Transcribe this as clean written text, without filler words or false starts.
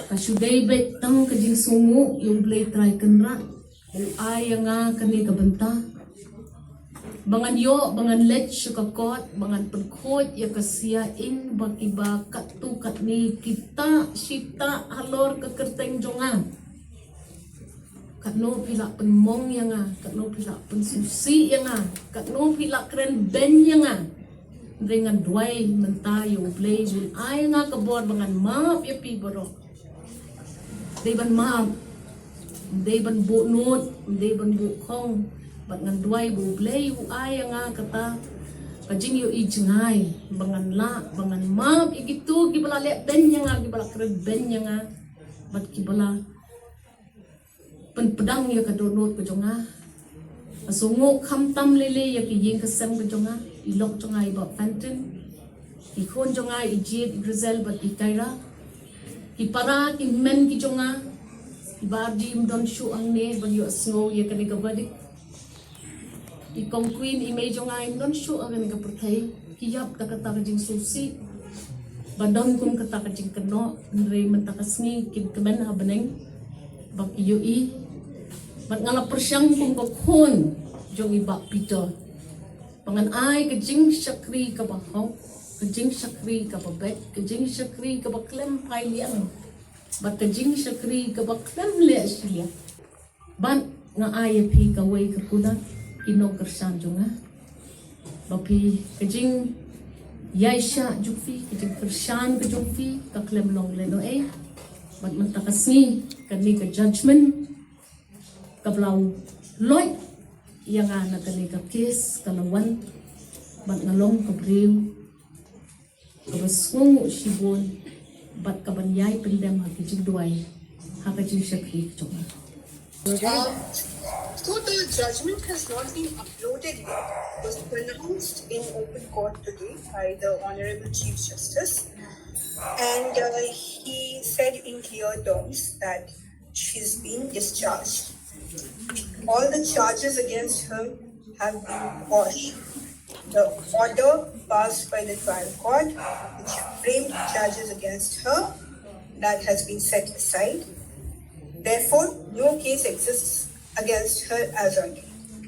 Kasuday bet tang kajing sungu yung blade try kenra ay nga kani kabanta bangan yo bangan let syukakot bangan pagkot ya kasiyain bakiba katukat ni kita sita halor kekerteng jongan katno pila penmong yang katno pila pensusi yang katno pila keren ben yang dengan duai mentayo blade ay nga kabor bangan map ya piborok Day ban maam, day ban bu nut, day ban bu kong, bat ngan duai bu blay bu ay nga kata kajing yo ijngay, bangan la, bangan maam, igitu gibala lep ben nga, gibala kred ben nga, bat gibala penpedang ya kadonot ko jonga, asungo kamtam lele ya kiying kasem ko jonga, ilok jonga iba fantin, ikon jonga ijit grizel bat ikaira. Ipara ki men ki jonga ibardi mdon shu ang ne bagyo snow ye kani ka badi ikong queen imay jonga mdon shu ang kani ka perthai kiyap ta kata ka jing susi badon kum kata ka jing keno ndre mentakasni kin kemen ha beneng bak iyo I bat ngala persyang kum ka khon jong ibak pito pangan ay ka jing syakri ka bahong kajing syakri ka babet, kajing syakri ka baklem pai liang, bat kajing syakri ka baklem le siya. Ban nga ay pi ka way ka kuna, inong kersan jonga. Bapi kajing yaisha jukfi, kajing kersan ka jukfi, kaklem long leno bat mentakasni kani ka judgment, kablaw loy, yang na kani ka case, kalawan, bat ngalong kabriw, kabasung sibon bat kabanyay pendem hakijing duay hakijing syakhi chonga. So the judgment has not been uploaded yet. It was pronounced in open court today by the Honorable Chief Justice, and he said in clear terms that she's been discharged. All the charges against her have been quashed. The order passed by the trial court, which framed charges against her, that has been set aside. Therefore, no case exists against her as on date.